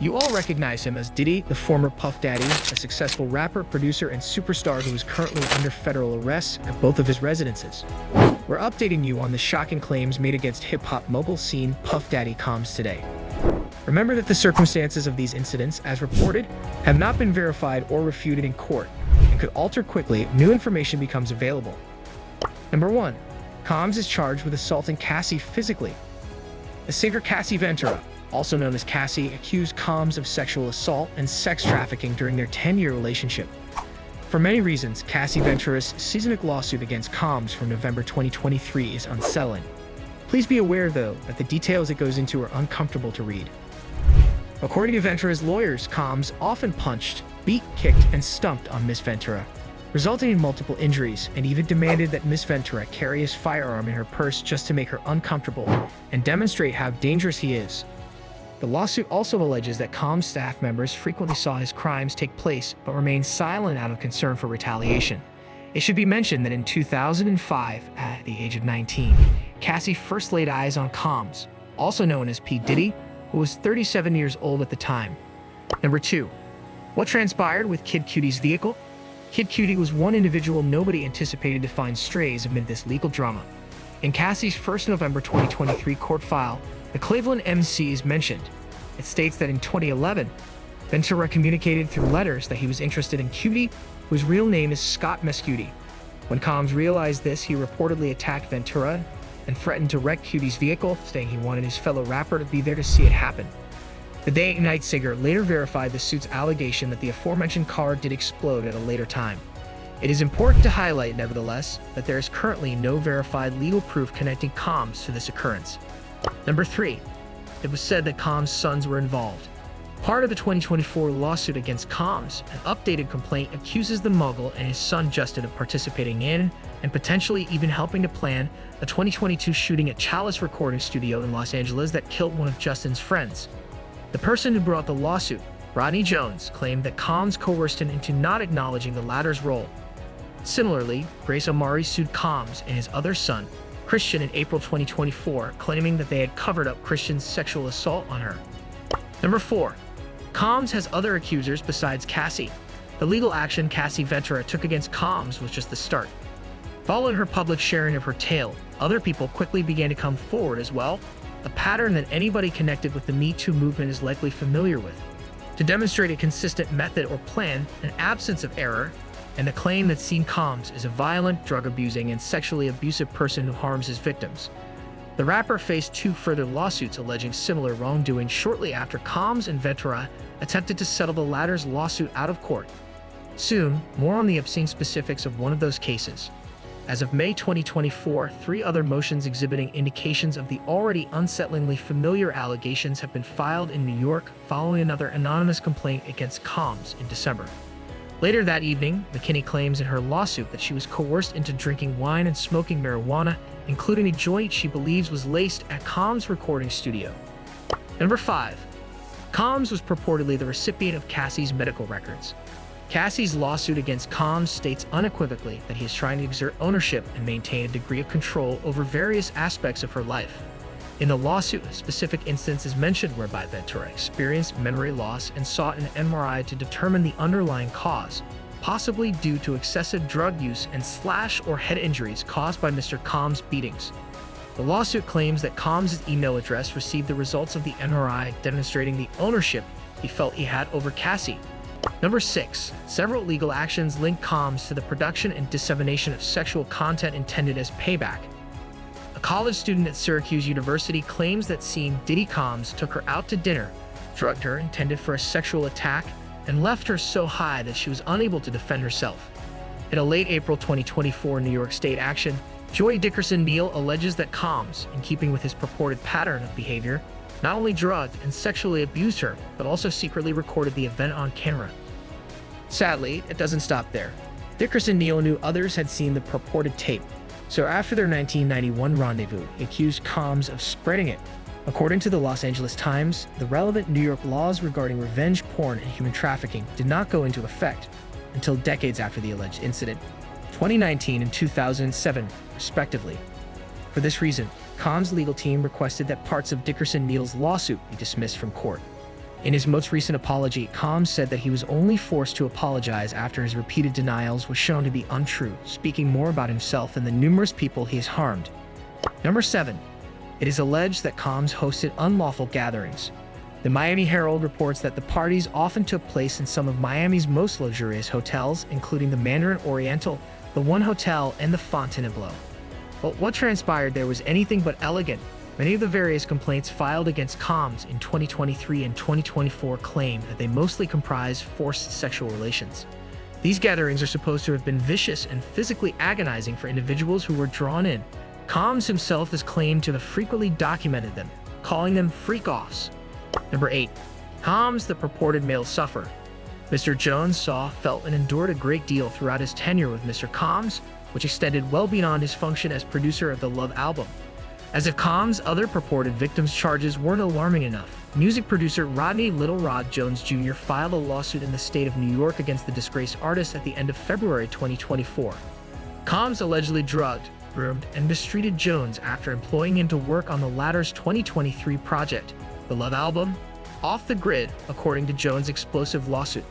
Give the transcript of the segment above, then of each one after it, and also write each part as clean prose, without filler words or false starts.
You all recognize him as Diddy, the former Puff Daddy, a successful rapper, producer, and superstar who is currently under federal arrest at both of his residences. We're updating you on the shocking claims made against hip-hop mogul scene Puff Daddy Combs today. Remember that the circumstances of these incidents, as reported, have not been verified or refuted in court and could alter quickly if new information becomes available. Number 1. Combs is charged with assaulting Cassie physically. The singer Cassie Ventura, also known as Cassie, accused Combs of sexual assault and sex trafficking during their 10-year relationship. For many reasons, Cassie Ventura's seismic lawsuit against Combs from November 2023 is unsettling. Please be aware, though, that the details it goes into are uncomfortable to read. According to Ventura's lawyers, Combs often punched, beat, kicked, and stumped on Miss Ventura, resulting in multiple injuries, and even demanded that Miss Ventura carry his firearm in her purse just to make her uncomfortable and demonstrate how dangerous he is. The lawsuit also alleges that Combs staff members frequently saw his crimes take place but remained silent out of concern for retaliation. It should be mentioned that in 2005, at the age of 19, Cassie first laid eyes on Combs, also known as P. Diddy, who was 37 years old at the time. Number 2. What transpired with Kid Cudie's vehicle? Kid Cudi was one individual nobody anticipated to find strays amid this legal drama. In Cassie's first November 2023 court file, the Cleveland MC is mentioned. It states that in 2011, Ventura communicated through letters that he was interested in Cudi, whose real name is Scott Mescudi. When Combs realized this, he reportedly attacked Ventura and threatened to wreck Cudie's vehicle, saying he wanted his fellow rapper to be there to see it happen. The Day Night singer later verified the suit's allegation that the aforementioned car did explode at a later time. It is important to highlight, nevertheless, that there is currently no verified legal proof connecting Combs to this occurrence. Number 3. It was said that Combs' sons were involved. Part of the 2024 lawsuit against Combs, an updated complaint accuses the mogul and his son Justin of participating in and potentially even helping to plan a 2022 shooting at Chalice Recording Studio in Los Angeles that killed one of Justin's friends. The person who brought the lawsuit, Rodney Jones, claimed that Combs coerced him into not acknowledging the latter's role. Similarly, Grace Amari sued Combs and his other son, Christian, in April 2024, claiming that they had covered up Christian's sexual assault on her. Number 4. Combs has other accusers besides Cassie. The legal action Cassie Ventura took against Combs was just the start. Following her public sharing of her tale, other people quickly began to come forward as well, a pattern that anybody connected with the Me Too movement is likely familiar with. To demonstrate a consistent method or plan, an absence of error, and the claim that Sean Combs is a violent, drug-abusing, and sexually abusive person who harms his victims. The rapper faced 2 further lawsuits alleging similar wrongdoing shortly after Combs and Ventura attempted to settle the latter's lawsuit out of court. Soon, more on the obscene specifics of one of those cases. As of May 2024, 3 other motions exhibiting indications of the already unsettlingly familiar allegations have been filed in New York following another anonymous complaint against Combs in December. Later that evening, McKinney claims in her lawsuit that she was coerced into drinking wine and smoking marijuana, including a joint she believes was laced at Combs' recording studio. Number 5. Combs was purportedly the recipient of Cassie's medical records. Cassie's lawsuit against Combs states unequivocally that he is trying to exert ownership and maintain a degree of control over various aspects of her life. In the lawsuit, a specific instance is mentioned whereby Ventura experienced memory loss and sought an MRI to determine the underlying cause, possibly due to excessive drug use and slash or head injuries caused by Mr. Combs' beatings. The lawsuit claims that Combs' email address received the results of the MRI, demonstrating the ownership he felt he had over Cassie. Number 6. Several legal actions link Combs to the production and dissemination of sexual content intended as payback. A college student at Syracuse University claims that seeing Diddy Combs took her out to dinner, drugged her intended for a sexual attack, and left her so high that she was unable to defend herself. In a late April 2024 New York State action, Joi Dickerson Neal alleges that Combs, in keeping with his purported pattern of behavior, not only drugged and sexually abused her, but also secretly recorded the event on camera. Sadly, it doesn't stop there. Dickerson Neal knew others had seen the purported tape, so after their 1991 rendezvous, he accused Combs of spreading it. According to the Los Angeles Times, the relevant New York laws regarding revenge porn and human trafficking did not go into effect until decades after the alleged incident, 2019 and 2007, respectively. For this reason, Combs' legal team requested that parts of Dickerson Neal's lawsuit be dismissed from court. In his most recent apology, Combs said that he was only forced to apologize after his repeated denials were shown to be untrue, speaking more about himself and the numerous people he has harmed. Number 7. It is alleged that Combs hosted unlawful gatherings. The Miami Herald reports that the parties often took place in some of Miami's most luxurious hotels, including the Mandarin Oriental, the One Hotel, and the Fontainebleau. But what transpired there was anything but elegant. Many of the various complaints filed against Combs in 2023 and 2024 claim that they mostly comprise forced sexual relations. These gatherings are supposed to have been vicious and physically agonizing for individuals who were drawn in. Combs himself has claimed to have frequently documented them, calling them freak-offs. Number 8. Combs, the purported male sufferer. Mr. Jones saw, felt, and endured a great deal throughout his tenure with Mr. Combs, which extended well beyond his function as producer of the Love album. As if Combs' other purported victims' charges weren't alarming enough, music producer Rodney Little Rod Jones Jr. filed a lawsuit in the state of New York against the disgraced artist at the end of February 2024. Combs allegedly drugged, groomed, and mistreated Jones after employing him to work on the latter's 2023 project, the Love album, Off the Grid, according to Jones' explosive lawsuit.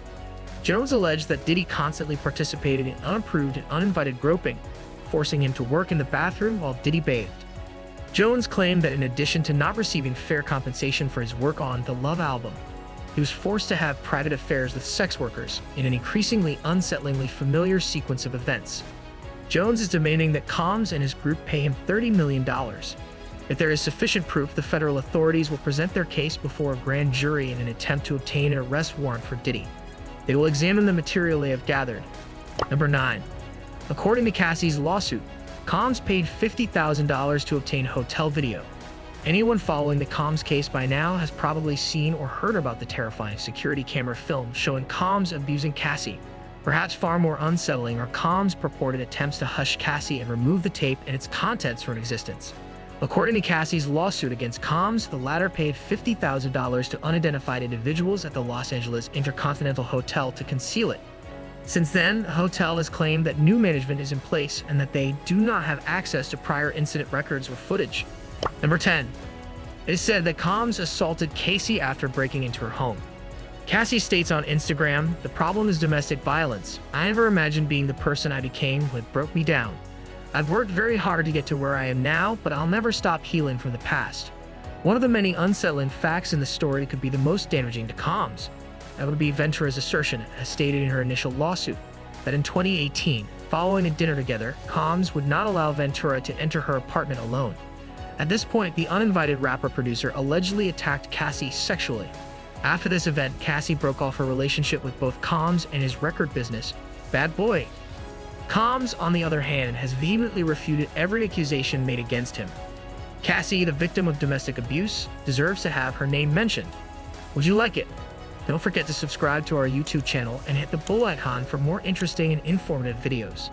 Jones alleged that Diddy constantly participated in unapproved and uninvited groping, forcing him to work in the bathroom while Diddy bathed. Jones claimed that in addition to not receiving fair compensation for his work on the Love album, he was forced to have private affairs with sex workers in an increasingly unsettlingly familiar sequence of events. Jones is demanding that Combs and his group pay him $30 million. If there is sufficient proof, the federal authorities will present their case before a grand jury in an attempt to obtain an arrest warrant for Diddy. They will examine the material they have gathered. Number 9. According to Cassie's lawsuit, Combs paid $50,000 to obtain hotel video. Anyone following the Combs case by now has probably seen or heard about the terrifying security camera film showing Combs abusing Cassie. Perhaps far more unsettling are Combs' purported attempts to hush Cassie and remove the tape and its contents from existence. According to Cassie's lawsuit against Combs, the latter paid $50,000 to unidentified individuals at the Los Angeles Intercontinental Hotel to conceal it. Since then, the hotel has claimed that new management is in place and that they do not have access to prior incident records or footage. Number 10. It is said that Combs assaulted Cassie after breaking into her home. Cassie states on Instagram, "The problem is domestic violence. I never imagined being the person I became when it broke me down. I've worked very hard to get to where I am now, but I'll never stop healing from the past." One of the many unsettling facts in the story could be the most damaging to Combs. That would be Ventura's assertion, as stated in her initial lawsuit, that in 2018, following a dinner together, Combs would not allow Ventura to enter her apartment alone. At this point, the uninvited rapper-producer allegedly attacked Cassie sexually. After this event, Cassie broke off her relationship with both Combs and his record business, Bad Boy. Combs, on the other hand, has vehemently refuted every accusation made against him. Cassie, the victim of domestic abuse, deserves to have her name mentioned. Would you like it? Don't forget to subscribe to our YouTube channel and hit the bell icon for more interesting and informative videos.